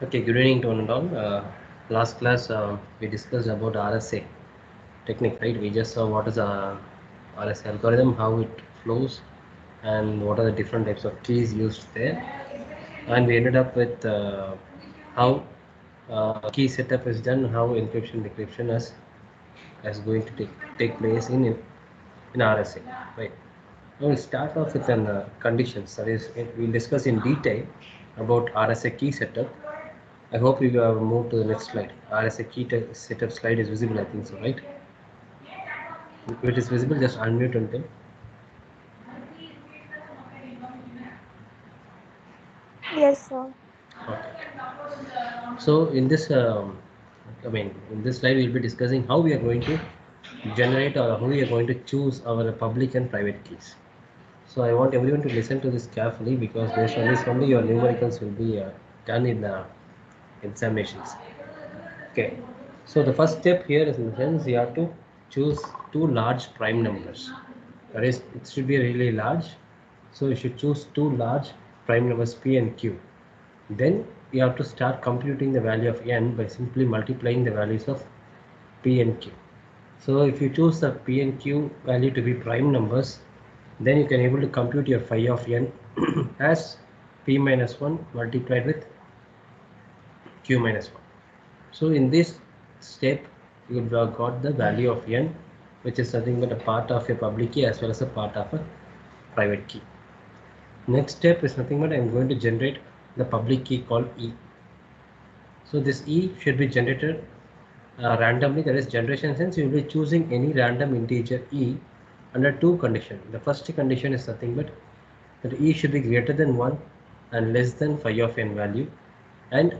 Okay, good evening to one and all. Last class we discussed about RSA technique, right? We just saw what is a RSA algorithm, how it flows, and what are the different types of keys used there. And we ended up with how key setup is done, how encryption decryption is going to take place in RSA, right? Now we'll start off with an conditions. That is, we'll discuss in detail about RSA key setup. I hope we have moved to the next slide. RSA key setup slide is visible, I think so, right? If it is visible, just unmute and tell. Yes, sir. Okay. So in this slide, we'll be discussing how we are going to generate or how we are going to choose our public and private keys. So I want everyone to listen to this carefully because based on this only your numericals will be done in examinations. Okay. So the first step here is in the sense you have to choose two large prime numbers. That is, it should be really large. So you should choose two large prime numbers P and Q. Then you have to start computing the value of n by simply multiplying the values of P and Q. So if you choose the P and Q value to be prime numbers, then you can able to compute your phi of n as P minus 1 multiplied with Q minus 1. So in this step, you have got the value of n, which is nothing but a part of a public key as well as a part of a private key. Next step is nothing but I am going to generate the public key called E. So this E should be generated randomly. That is generation sense you will be choosing any random integer E under two conditions. The first condition is nothing but that E should be greater than 1 and less than phi of n value, and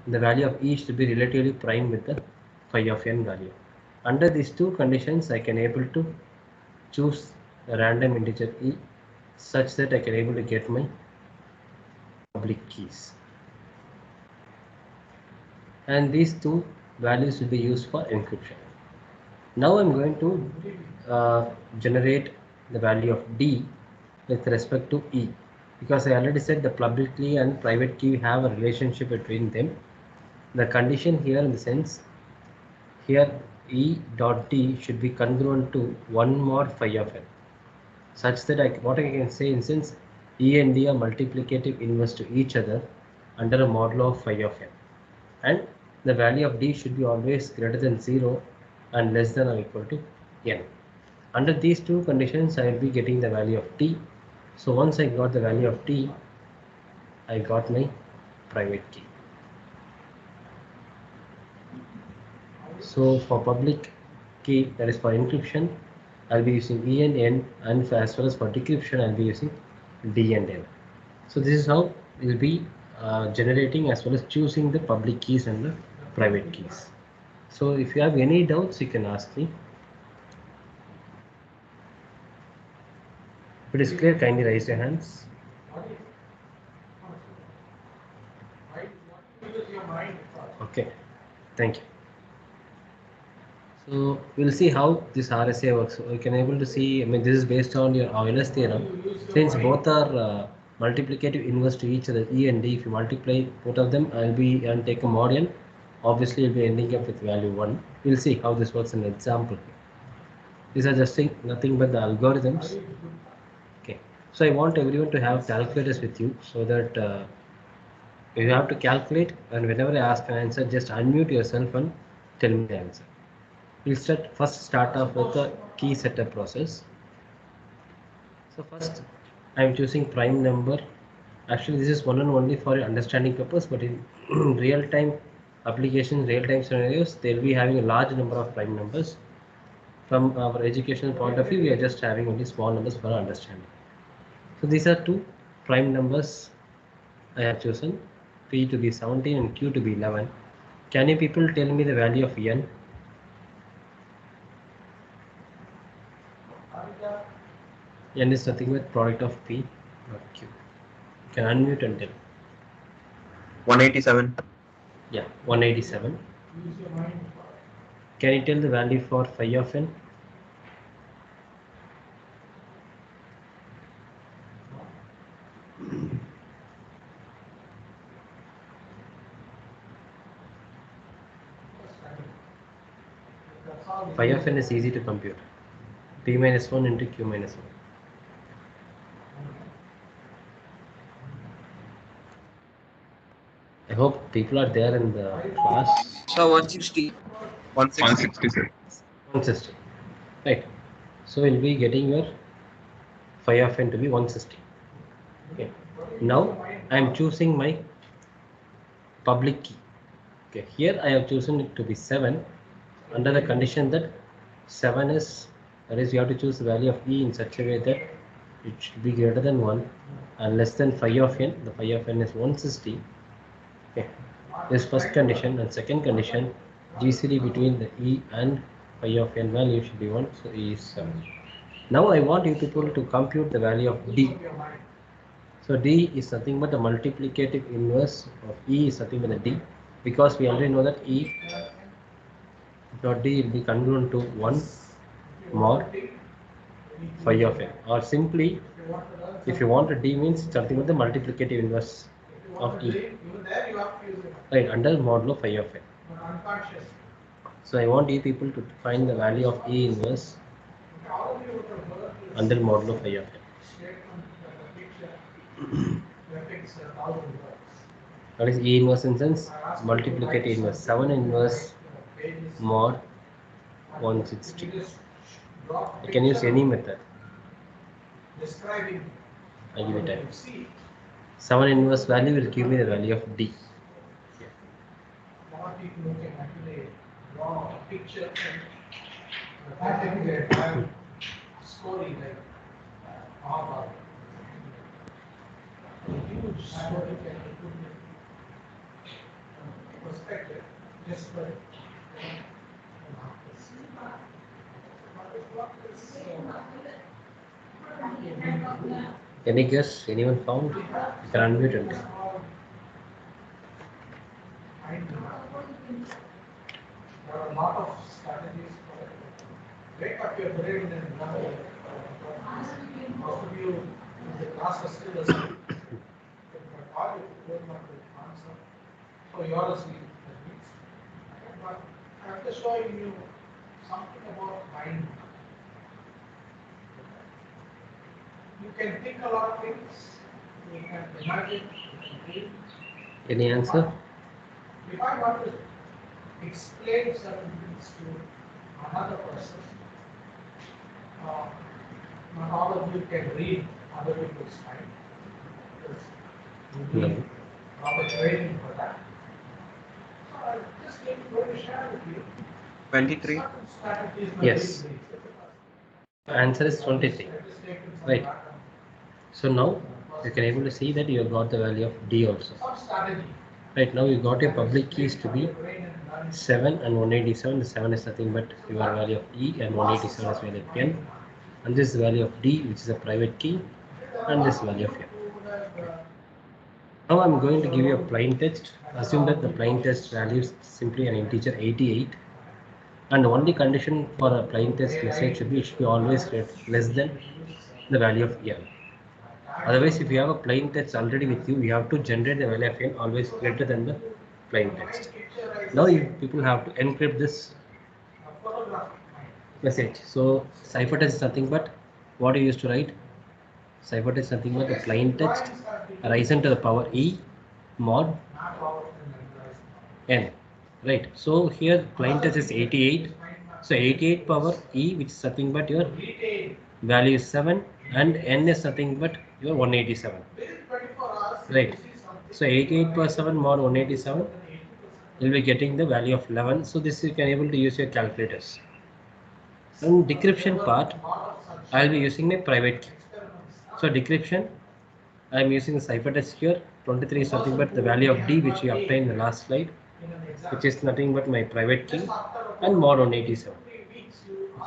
the value of E should be relatively prime with the phi of n value. Under these two conditions, I can able to choose a random integer E such that I can able to get my public keys. And these two values will be used for encryption. Now I'm going to generate the value of D with respect to E, because I already said the public key and private key have a relationship between them. The condition here in the sense here E dot D should be congruent to 1 mod phi of n, such that what I can say in sense E and D are multiplicative inverse to each other under a modulo of phi of n, and the value of D should be always greater than 0 and less than or equal to n. Under these two conditions, I will be getting the value of T. So once I got the value of T, I got my private key. So for public key, that is for encryption, I'll be using E and N, and as well as for decryption, I'll be using D and N. So this is how we'll be generating as well as choosing the public keys and the private keys. So if you have any doubts, you can ask me. If it is clear, kindly raise your hands. Okay, thank you. So we'll see how this RSA works. So you can able to see, I mean, this is based on your Euler's theorem. Since both are multiplicative inverse to each other, E and D, if you multiply both of them, I'll be and take a mod n. Obviously, you'll be ending up with value 1. We'll see how this works in an example. These are just nothing but the algorithms. Okay. So I want everyone to have calculators with you so that you have to calculate, and whenever I ask an answer, just unmute yourself and tell me the answer. We'll first start off with the key setup process. So first I am choosing prime number. Actually this is one and only for your understanding purpose, but in real time applications, real time scenarios, they'll be having a large number of prime numbers. From our educational point of view, we are just having only small numbers for understanding. So these are two prime numbers I have chosen, P to be 17 and Q to be 11. Can you people tell me the value of n? N is nothing but product of P dot Q. You can unmute and tell. 187. Yeah, 187. Can you tell the value for phi of n? Phi of n is easy to compute. P minus 1 into Q minus 1. I hope people are there in the class. So 160. 160. 166. 160. Right. So we'll be getting your phi of n to be 160. Okay. Now I am choosing my public key. Okay. Here I have chosen it to be 7 under the condition that 7 is, that is, you have to choose the value of e in such a way that it should be greater than 1 and less than phi of n. The phi of n is 160. Okay. This first condition, and second condition, GCD between the e and phi of n value should be 1, so e is 7. Now I want you people to compute the value of d. So d is nothing but the multiplicative inverse of e is nothing but the d, because we already know that e dot d will be congruent to 1 mod phi of n, or simply if you want a d means something with the multiplicative inverse of e, right, under modulo phi of n. So I want you people to find the value of e inverse under modulo phi of n. That is e inverse in sense multiplicative inverse, 7 inverse mod 160. You can use any method. I give it time. 7 inverse value will give me the value of d. Any guess? Anyone found? You can unmute it. There are a lot of strategies for it. Wake up your brain and remember. Most of you in the class are still asleep. But all you don't want to answer. So you're asleep. But I'm just showing you something about mind. You can think a lot of things. You can imagine. You can dream. Any answer? If I want to explain certain things to another person, not all of you can read other people's mind. Because you need proper training for that. So I just going to share with you 23. certain strategies. Yes. Answer is 23. Right. So now you can able to see that you have got the value of d also. Some strategy. Right, now you got your public keys to be 7 and 187. The 7 is nothing but your value of e, and 187 is value of n. And this is the value of d, which is a private key, and this value of n. Now I'm going to give you a plain text. Assume that the plain text value is simply an integer 88. And the only condition for a plain text message should be, it should be always less than the value of n. Otherwise, if you have a plain text already with you, you have to generate the value of n always greater than the plain text. Now you people have to encrypt this message. So ciphertext is nothing but what you used to write. Ciphertext is nothing but the plain text risen to the power e mod n. Right. So here plain text is 88. So 88 power e, which is nothing but your value is 7, and n is nothing but your 187. Right. So 88 per 7 mod 187, you'll be getting the value of 11. So this you can able to use your calculators. In decryption part, I'll be using my private key. So decryption, I'm using the ciphertext here. 23 is nothing but the value of d, which we obtained in the last slide, which is nothing but my private key, and mod 187.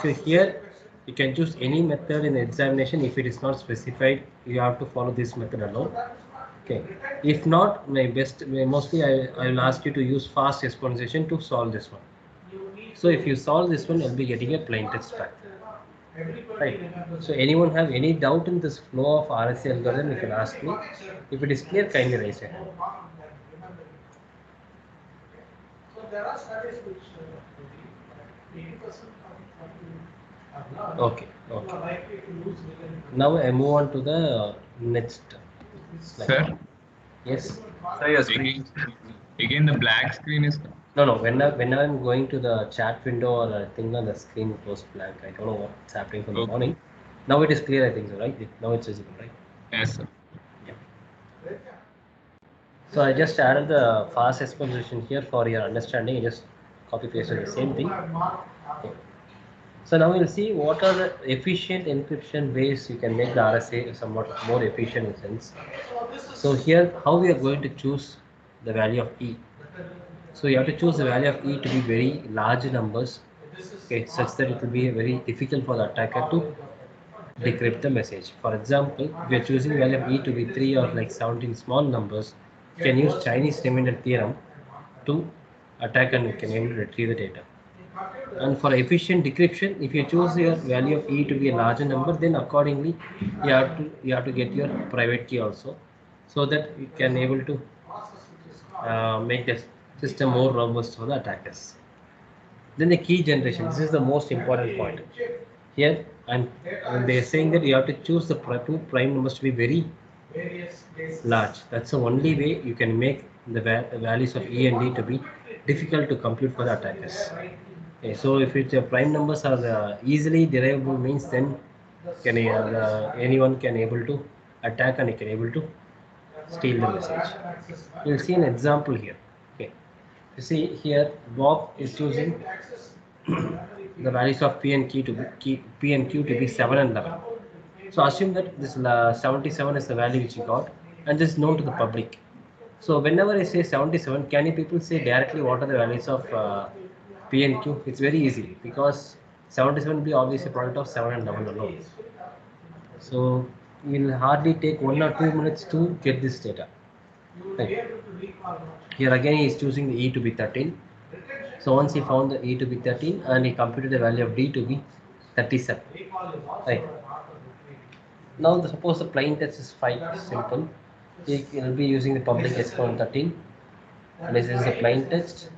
So here you can choose any method in the examination. If it is not specified, you have to follow this method alone. Okay. If not, mostly I will ask you to use fast exponentiation to solve this one. So if you solve this one, you'll be getting a plain text back. Right. So anyone have any doubt in this flow of RSA algorithm, you can ask me. If it is clear, kindly raise your hand. So there are studies which 80% Okay. you are Okay. likely to lose within. Now I move on to the next slide. Sir, Yes. Sir, your screen. again the black screen is No, no. When I'm going to the chat window or I think on the screen goes blank. I don't know what's happening from the okay. morning. Now it is clear. I think so, right? Now it's visible, right? Yes, sir. Yeah. So I just added the fast exposition here for your understanding. I just copy pasted the same thing. Okay. So now we'll see what are the efficient encryption ways you can make the RSA somewhat more efficient in sense. So here, how we are going to choose the value of E. So you have to choose the value of E to be very large numbers, okay, such that it will be very difficult for the attacker to decrypt the message. For example, if we are choosing value of E to be 3 or like 17 small numbers, you can use Chinese remainder theorem to attack and you can able to retrieve the data. And for efficient decryption, if you choose your value of E to be a larger number, then accordingly you have to get your private key also, so that you can able to make the system more robust for the attackers. Then the key generation. This is the most important point. Here, and they're saying that you have to choose the two prime numbers to be very large. That's the only way you can make the values of E and D to be difficult to compute for the attackers. Okay, so if it's prime numbers are easily derivable means then anyone can able to attack and can able to steal the message. You'll see an example here. Okay, you see here Bob is choosing the values of P and Q to be 7 and 11. So assume that this 77 is the value which you got, and this is known to the public. So whenever I say 77, can you people say directly what are the values of P and Q? It's very easy because 77 will be obviously a product of 7 and 11 alone. So it will hardly take 1 or 2 minutes to get this data. Right. Here again he is choosing the E to be 13. So once he found the E to be 13 and he computed the value of D to be 37. Right. Now suppose the plain text is 5, simple. He will be using the public exponent 13. And this is the plain text.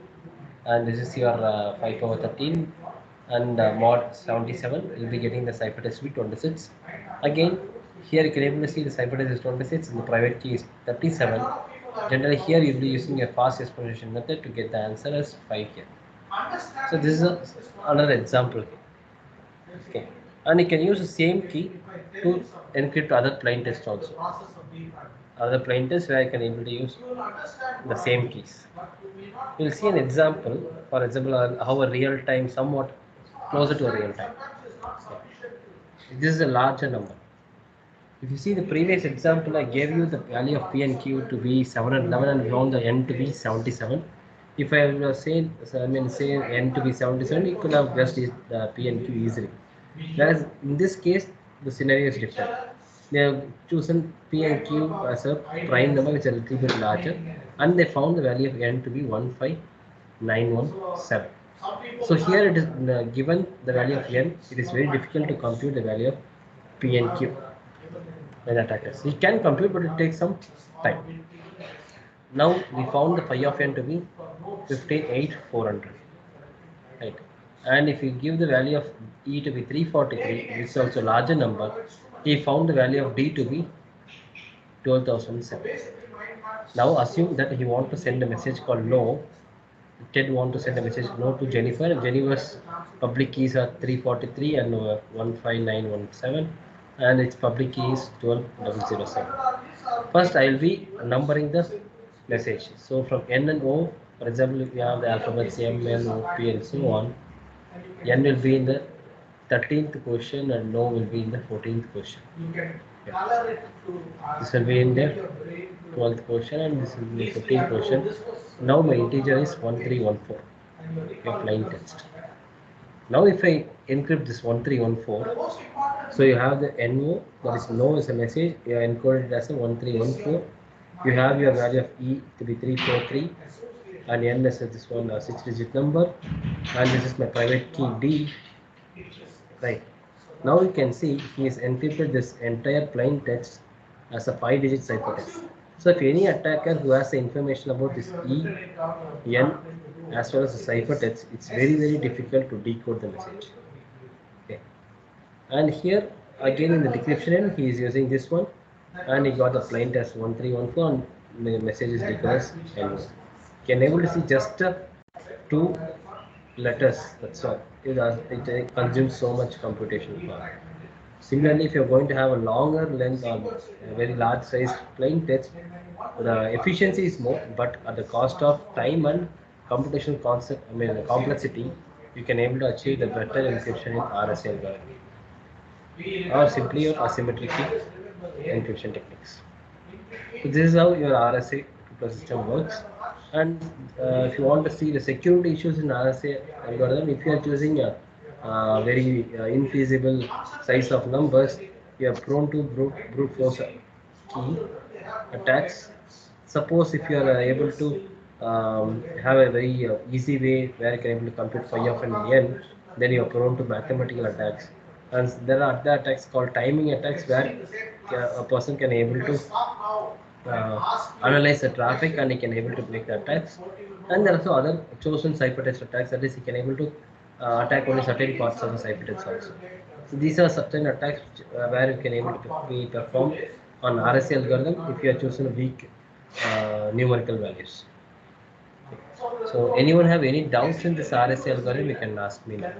And this is your 5 over 13. And mod 77 will be getting the ciphertext to be 26. Again, here you can able to see the ciphertext is 26 and the private key is 37. Generally here you will be using a fast exponentiation method to get the answer as 5 here. So this is another example here. Okay. And you can use the same key to encrypt other plain text also. Other plain text where I can able to use the same keys. We'll see an example, for example, how a real time somewhat closer to a real time. This is a larger number. If you see the previous example, I gave you the value of P and Q to be 7 and 11 and found the N to be 77. If I have say N to be 77, you could have guessed the P and Q easily. Whereas in this case, the scenario is different. They have chosen P and Q as a prime number which is a little bit larger, and they found the value of N to be 15917. So here it is given the value of N, it is very difficult to compute the value of P and Q by the attackers. He can compute, but it takes some time. Now we found the phi of N to be 15,800, right? And if you give the value of E to be 343, which is also a larger number, he found the value of D to be 12,007. Now assume that he want to send a message called no. Ted want to send a message no to Jennifer. Jennifer's public keys are 343 and 15917, and its public key is 12007. First, I will be numbering the message. So from N and O, for example, we have the alphabets M, N, O, P, and so on. N will be in the 13th question and O will be in the 14th question. Yeah. This will be in the 12th question and this will be the 15th question. Now my integer is 1314. Your plain text. Now if I encrypt this 1314, so you have the NO, that is no is a message, you have encoded it as a 1314. You have your value of E to be 343 and N is this one 6-digit number, and this is my private key D, right? Now you can see he has encrypted this entire plain text as a 5-digit ciphertext. So if any attacker who has the information about this E, N as well as the ciphertext, it's very difficult to decode the message. Okay. And here again in the decryption end, he is using this one, and he got the plain text 1314 and message is declares and can able to see just two letters. That's all. It consumes so much computational power. Similarly, if you're going to have a longer length or a very large size plain text, the efficiency is more, but at the cost of time and computational concept, I mean the complexity, you can able to achieve the better encryption in RSA algorithm or simply your asymmetric key encryption techniques. So this is how your RSA system works. And if you want to see the security issues in RSA algorithm, if you are choosing a very infeasible size of numbers, you are prone to brute force key attacks. Suppose if you are able to have a very easy way where you can able to compute phi of n, then you are prone to mathematical attacks. And there are other attacks called timing attacks where a person can able to analyze the traffic and he can able to make the attacks. And there are also other chosen ciphertext attacks, that is he can able to attack only certain parts of the ciphertext also. So these are certain attacks where you can able to be performed on RSA algorithm if you are choosing weak numerical values. So anyone have any doubts in this RSA algorithm, you can ask me now.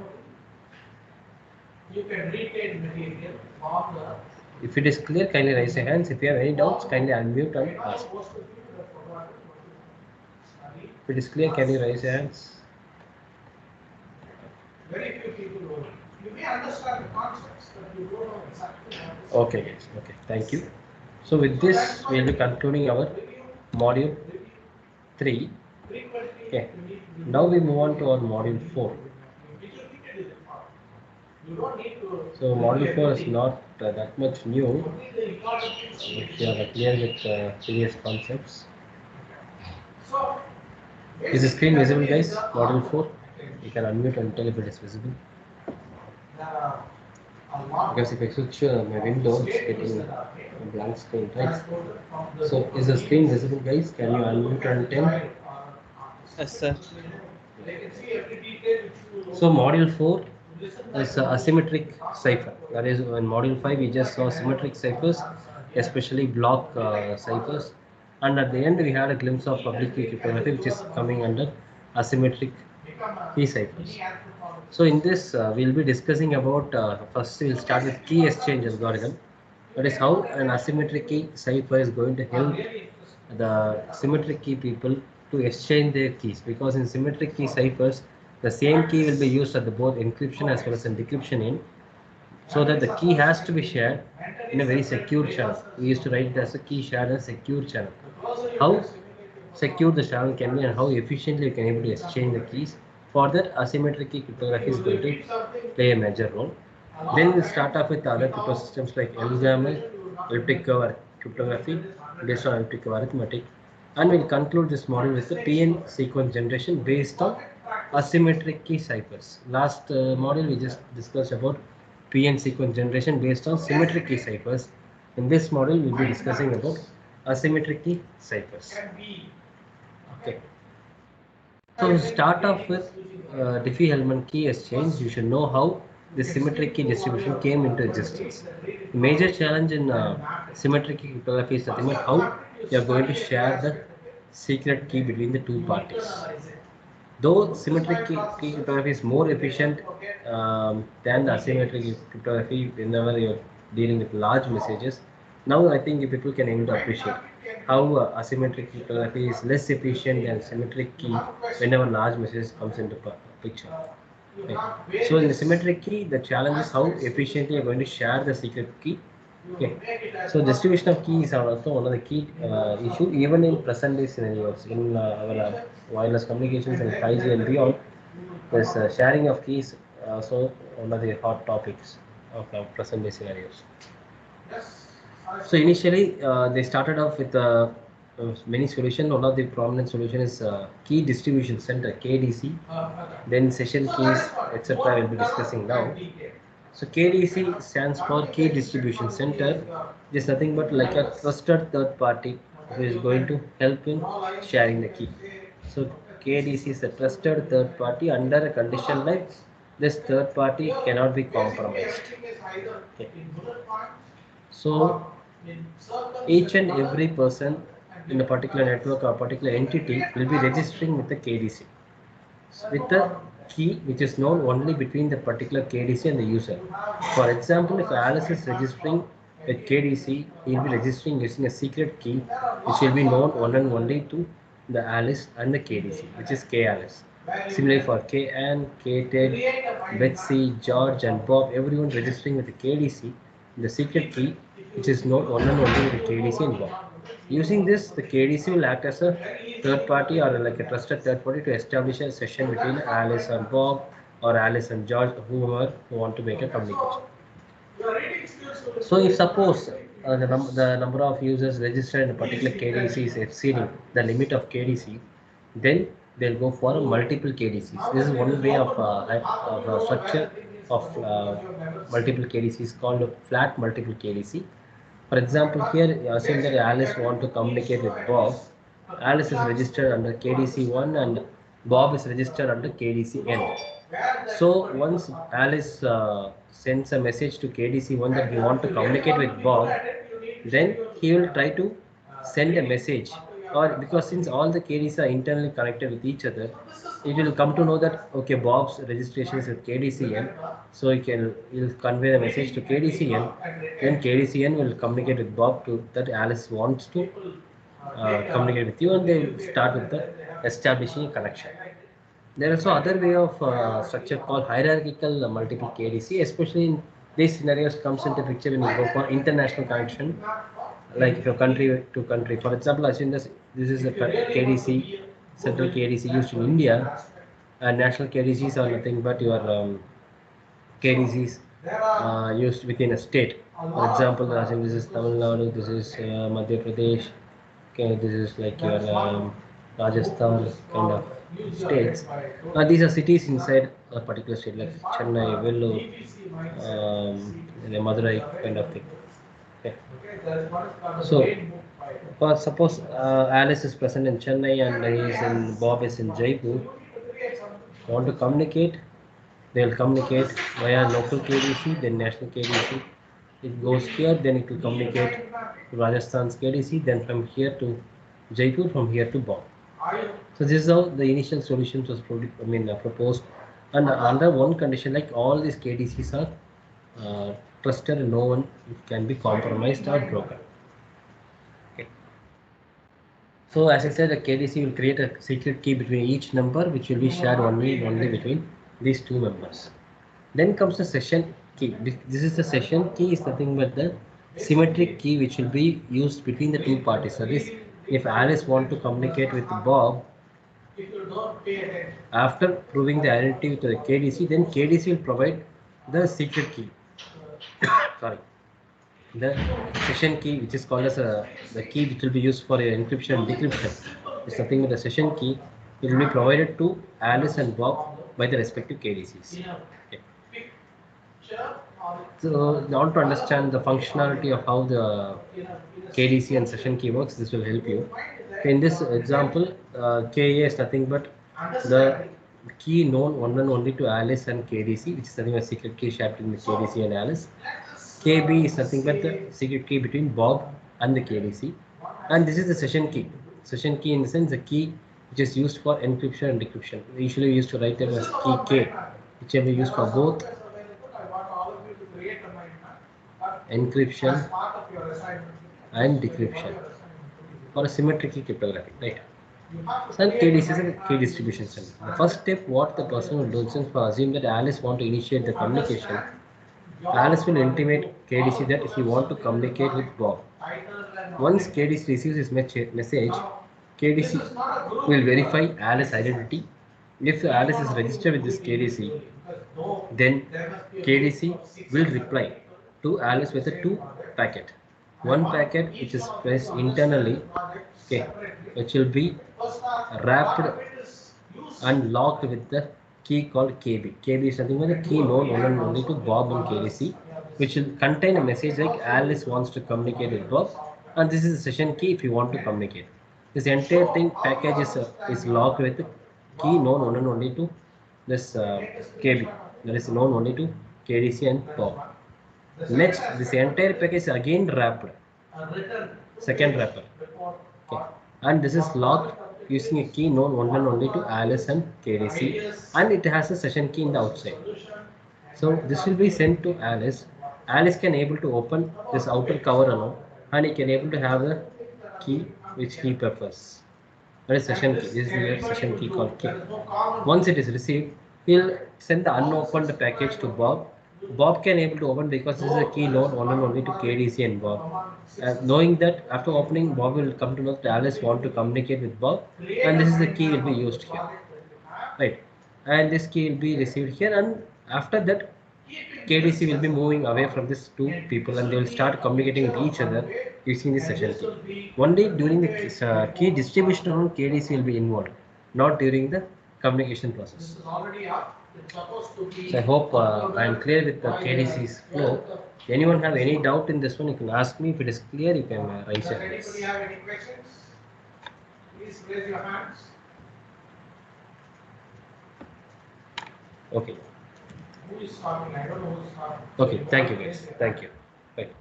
You can retain material on the. If it is clear, kindly raise your hands. If you have any doubts, kindly unmute and ask. If it is clear, can you raise your hands? Very few people know. You may understand the concepts, but you don't know exactly what is. Okay, guys. Okay, thank you. So with this, we will be concluding our module 3. Okay. Now we move on to our module 4. So module 4 is not that much new. If you are clear with previous concepts. Is the screen visible, guys? Module 4. You can unmute and tell if it is visible. Because if I switch my window, it's getting a blank screen, right? So is the screen visible, guys? Can you unmute and tell? Yes, sir. So module 4 is asymmetric cipher. That is, in module 5 we just saw symmetric ciphers, especially block ciphers, and at the end we had a glimpse of public key cryptography, which is coming under asymmetric key ciphers. So in this we'll be discussing about first we'll start with key exchange algorithm. That is how an asymmetric key cipher is going to help the symmetric key people to exchange their keys, because in symmetric key ciphers the same key will be used at the both encryption as well as in decryption end, so that the key has to be shared in a very secure channel. We used to write it as a key shared in a secure channel. How secure the channel can be and how efficiently you can able to exchange the keys. For that, asymmetric key cryptography is going to play a major role. Then we'll start off with other crypto systems like LZAML, elliptic curve cryptography based on elliptic curve arithmetic, and we'll conclude this module with the PN sequence generation based on asymmetric key ciphers. Last module we just discussed about PN sequence generation based on symmetric key ciphers. In this module we'll be discussing about asymmetric key ciphers. Okay. So start off with Diffie-Hellman key exchange. You should know how the symmetric key distribution came into existence. The major challenge in symmetric key cryptography is nothing but how you are going to share the secret key between the two parties. Though symmetric key cryptography is more efficient than the asymmetric cryptography whenever you're dealing with large messages, now I think people can able to appreciate how asymmetric cryptography is less efficient than symmetric key whenever large messages comes into picture. Okay. So in the symmetric key, the challenge is how efficiently you're going to share the secret key. Okay. So distribution of keys are also one of the key issue even in present day scenarios in our wireless communications and 5G and beyond. There's sharing of keys also one of the hot topics of present day scenarios. So initially they started off with many solutions. One of the prominent solution is key distribution center, KDC. Then session keys, etc. We'll be discussing now. So KDC stands for Key Distribution Center. It is nothing but like a trusted third party who is going to help in sharing the key. So KDC is a trusted third party under a condition like this third party cannot be compromised. Okay. So each and every person in a particular network or particular entity will be registering with the KDC with the key which is known only between the particular KDC and the user. For example, if Alice is registering with KDC, he will be registering using a secret key which will be known one and only to the Alice and the KDC, which is K Alice. Similarly for KN, Ted, Betsy, George and Bob, everyone registering with the KDC, the secret key which is known one and only with the KDC and Bob. Using this, the KDC will act as a third party or like a trusted third party to establish a session between Alice and Bob or Alice and George, whoever who want to make a communication. So if suppose the number of users registered in a particular KDC is exceeding the limit of KDC, then they'll go for a multiple KDCs. This is one way of structure of multiple KDCs called a flat multiple KDC. For example, here assume that Alice want to communicate with Bob. Alice is registered under KDC1 and Bob is registered under KDCN. So once Alice sends a message to KDC1 that he want to communicate with Bob, then he will try to send a message, or because since all the KDCs are internally connected with each other, it will come to know that okay, Bob's registration is with KDCN, so he'll convey the message to KDCN. Then KDCN will communicate with Bob to that Alice wants to communicate with you, and they will start with the establishing a connection. There is also other way of structure called hierarchical multiple KDC, especially in these scenarios comes into picture when you go for international connection, like if your country to country. For example, assume this is a KDC, central KDC used in India, and national KDCs are nothing but your KDCs used within a state. For example, assume this is Tamil Nadu, this is Madhya Pradesh, okay, this is like your Rajasthan kind of states. These are cities inside a particular state, like Chennai, Vellore, Madurai kind of thing. Okay. So, for suppose Alice is present in Chennai and Bob is in Jaipur, want to communicate, they'll communicate via local KDC, then national KDC. It goes here, then it will communicate to Rajasthan's KDC, then from here to Jaipur, from here to Bob. So this is how the initial solution was proposed, and under one condition, like all these KDCs are trusted and no one can be compromised or broken. Okay. So as I said, the KDC will create a secret key between each number, which will be shared only between these two members. Then comes the session key. This is the session key is nothing but the symmetric key which will be used between the two parties. So this, if Alice want to communicate with Bob, after proving the identity to the KDC, then KDC will provide the secret key. Sorry, the session key, which is called as the key which will be used for encryption and decryption. It's nothing but the session key. It will be provided to Alice and Bob by the respective KDCs. Okay. So now to understand the functionality of how the KDC and session key works, this will help you. In this example, KA is nothing but the key known one and only to Alice and KDC, which is nothing but a secret key shared between the KDC and Alice. KB is nothing but the secret key between Bob and the KDC. And this is the session key. Session key in the sense the key which is used for encryption and decryption. We usually used to write them as key K, which can be used for both encryption and decryption for a symmetrical cryptography, right? So KDC is a key distribution center. The first step, what the person will do, since for assume that Alice want to initiate the communication, Alice will intimate KDC that he want to communicate with Bob. Once KDC receives his message, KDC will verify Alice's identity. If Alice is registered with this KDC, then KDC will reply to Alice with a two packet. One packet which is placed internally, okay, which will be wrapped and locked with the key called KB. KB is nothing but the key known only to Bob and KDC, which will contain a message like Alice wants to communicate with Bob, and this is a session key if you want to communicate. This entire thing package is locked with the key known only to this KB, that is known only to KDC and Bob. Next, this entire package is again wrapped, second wrapper. Okay. And this is locked using a key known only and only to Alice and KDC, and it has a session key in the outside. So this will be sent to Alice. Alice can able to open this outer cover alone, and he can able to have the key which he prefers. That is session key. This is your session key called K. Once it is received, he'll send the unopened package to Bob. Bob can able to open because this is a key known only and only to KDC and Bob. Knowing that after opening, Bob will come to know that Alice want to communicate with Bob, and this is the key will be used here, right? And this key will be received here, and after that, KDC will be moving away from these two people, and they will start communicating with each other using this session key. Only during the key distribution on KDC will be involved, not during the communication process. So I hope I am clear with the KDC's flow. Anyone have any doubt in this one? You can ask me. If it is clear, you can raise your hands. Anybody have any questions? Please raise your hands. Okay. Who is starting? I don't know who is starting. Okay. Thank you, guys. Thank you. Right.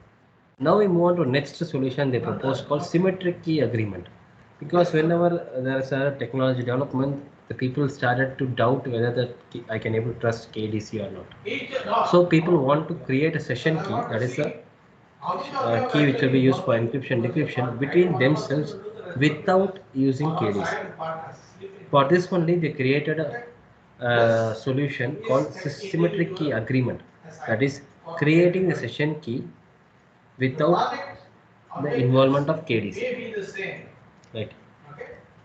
Now we move on to next solution they proposed called symmetric key agreement. Because whenever there is a technology development, the people started to doubt whether that I can able to trust KDC or not. So people want to create a session key, that is a key which will be used for encryption decryption between themselves without using KDC. For this only they created a solution called symmetric key agreement, that is creating the session key without the involvement of KDC. Right.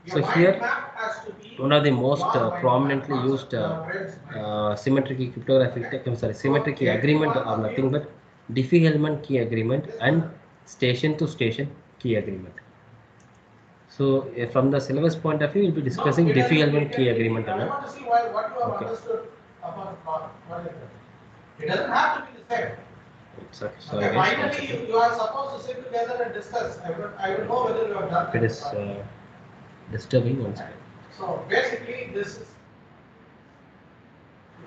So here, one of the most prominently used symmetric key cryptographic symmetric key agreement are nothing but Diffie-Hellman key agreement and station-to-station key agreement. So from the syllabus point of view, we'll be discussing Diffie-Hellman key agreement. I want to see what you have understood about project. It doesn't have to be the same. Sorry, Finally, you are supposed to sit together and discuss. I will know whether you have done it is disturbing once again. So basically, this is.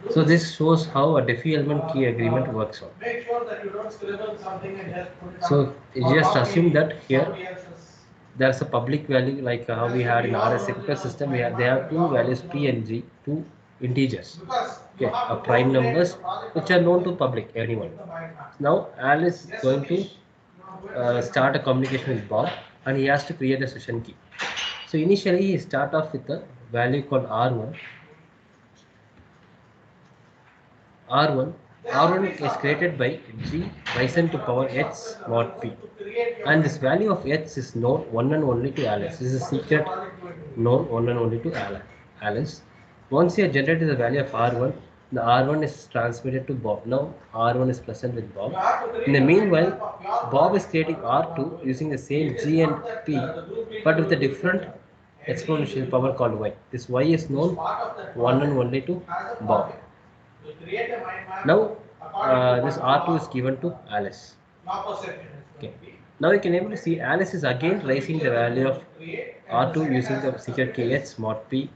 So this shows how a Diffie-Hellman key agreement works out. Make sure that you don't scribble something and just put it. So you just assume that here there's a public value like how we had in RS system. They have two values P and G, two integers. Okay, prime numbers which are known to public anyone. Now Alice is going to start a communication with Bob, and he has to create a session key. So initially he start off with a value called R1. R1 is created by G risen to power H mod P, and this value of H is known one and only to Alice. This is a secret known one and only to Alice. Once you have generated the value of R1, the R1 is transmitted to Bob. Now R1 is present with Bob. In the meanwhile, Bob is creating R2 using the same G and P, but with a different exponential power called Y. This Y is known one and only to Bob. Now this R2 is given to Alice. Okay. Now you can able to see Alice is again raising the value of R2 using the secret key H mod P,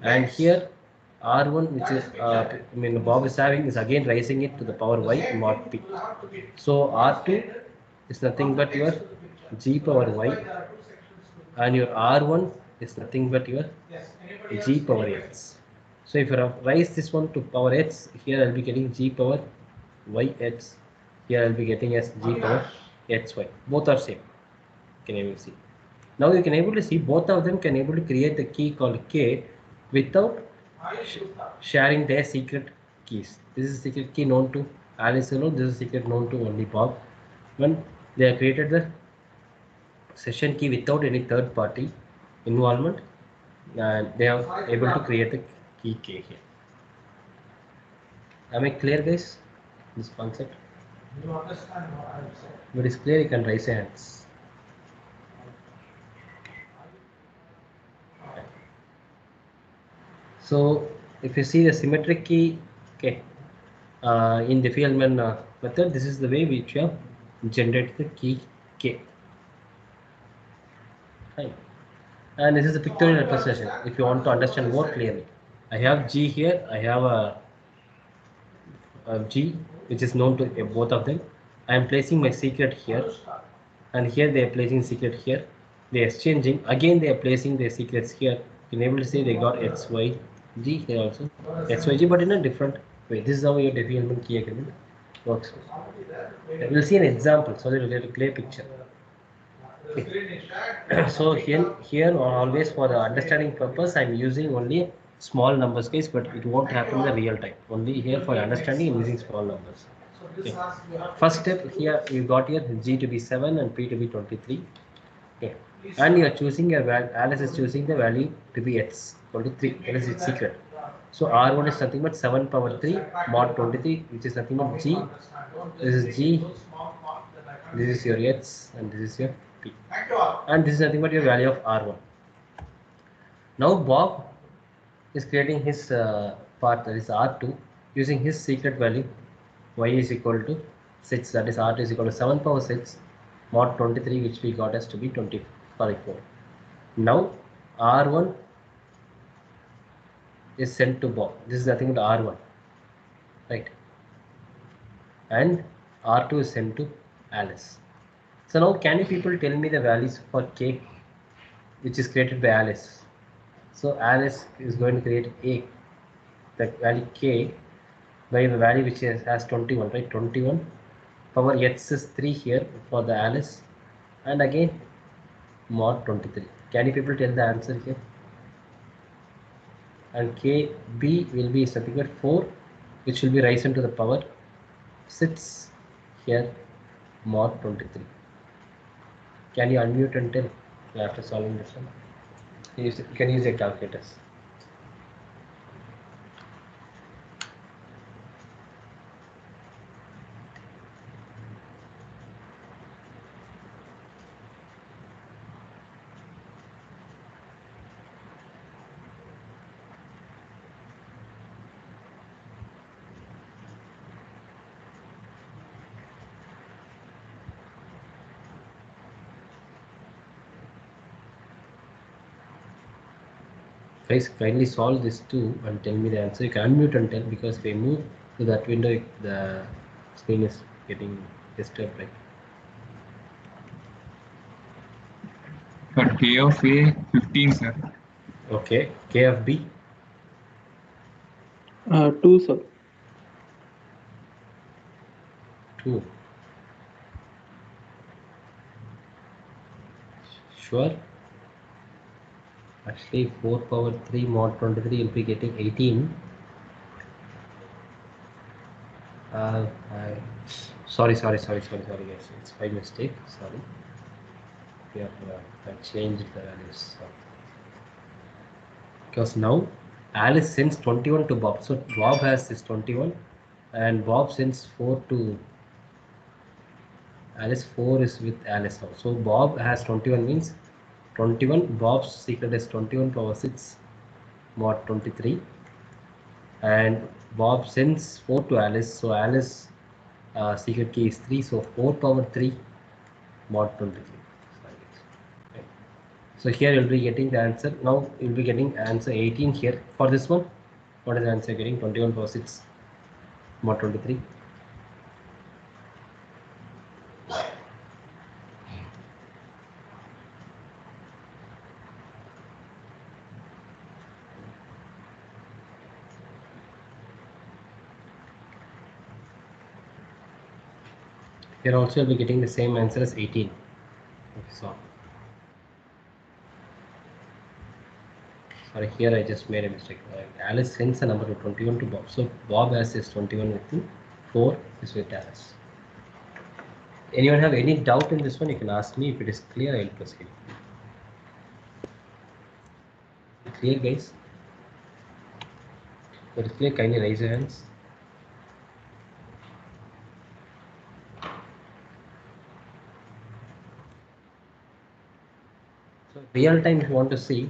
and here R1 which is Bob is having is again raising it to the power Y mod P. So R2 is nothing but your G power Y, and your R1 is nothing but your G power H. So if you raise this one to power H, here I'll be getting G power YH, here I'll be getting as G power HY. Both are same. Can you see? Now you can able to see both of them can able to create the key called K without sharing their secret keys. This is a secret key known to Alice alone. This is a secret known to only Bob. When they have created the session key without any third party involvement, and they are able to create the key K here. Am I clear, guys? This concept? You understand what I said? If it is clear, you can raise your hands. So if you see the symmetric key, okay, in the Diffie-Hellman method, this is the way which you have generated the key K. Fine. And this is a pictorial representation. If you want to understand more clearly, I have G here. I have a G which is known to both of them, I am placing my secret here, and here they are placing secret here. They are exchanging. Again, they are placing their secrets here. You can able to say they got XYG here also. XYG, but in a different way. This is how your development key agreement works. We'll see an example so that we'll get a clear picture. So here always for the understanding purpose, I'm using only small numbers case, but it won't happen in the real time. Only here for understanding, I'm using small numbers. Okay. First step here, you got here G to be 7 and P to be 23. Okay. And you are choosing your value, Alice is choosing the value to be X, 23, that is its secret. So R1 is nothing but 7 power 3 mod 23, which is nothing but G. This is G, this is your X, and this is your P. And this is nothing but your value of R1. Now Bob is creating his part, that is R2, using his secret value y is equal to 6, that is R2 is equal to 7 power 6 mod 23, which we got as to be 4. Now R1 is sent to Bob. This is nothing but R1, right? And R2 is sent to Alice. So now can you people tell me the values for K, which is created by Alice? So Alice is going to create A, the value K, by the value which has 21, right? 21 power X is 3 here for the Alice, and again mod 23. Can you people tell the answer here? And KB will be something like 4, which will be risen to the power 6 here mod 23. Can you unmute and tell after solving this one? You can use your calculators. Guys, kindly solve this too and tell me the answer. You can unmute and tell, because if I move to that window, the screen is getting disturbed, right? For K of A, 15, sir. Okay, K of B, 2, sir. 2. Sure. Actually, 4 power 3 mod 23 will be getting 18. Sorry guys, it's my mistake. Sorry. We have changed the values. Because now Alice sends 21 to Bob. So Bob has this 21, and Bob sends 4 to Alice. 4 is with Alice now. So Bob has 21 means 21. Bob's secret is 21 power 6 mod 23, and Bob sends 4 to Alice. So Alice secret key is 3. So 4 power 3 mod 23. So here you'll be getting the answer. Now you'll be getting answer 18 here for this one. What is the answer getting? 21 power 6 mod 23. Here also you'll be getting the same answer as 18. Okay, so sorry, here I just made a mistake. Alice sends a number to 21 to Bob. So Bob has his 21 with him. 4 is with Alice. Anyone have any doubt in this one? You can ask me. If it is clear, I'll proceed. Clear, guys? If it is clear, kindly raise your hands. So real time, if you want to see,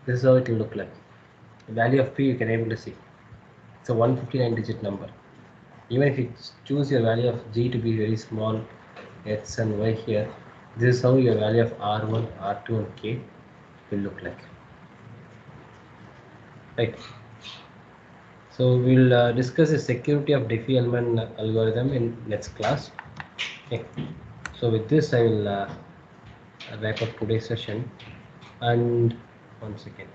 this is how it will look like. The value of P you can able to see. It's a 159 digit number. Even if you choose your value of G to be very small, X and Y here, this is how your value of R1, R2 and K will look like. Right. So we'll discuss the security of Diffie-Hellman algorithm in next class. Okay. So with this, I will wrap up today's session. And one second.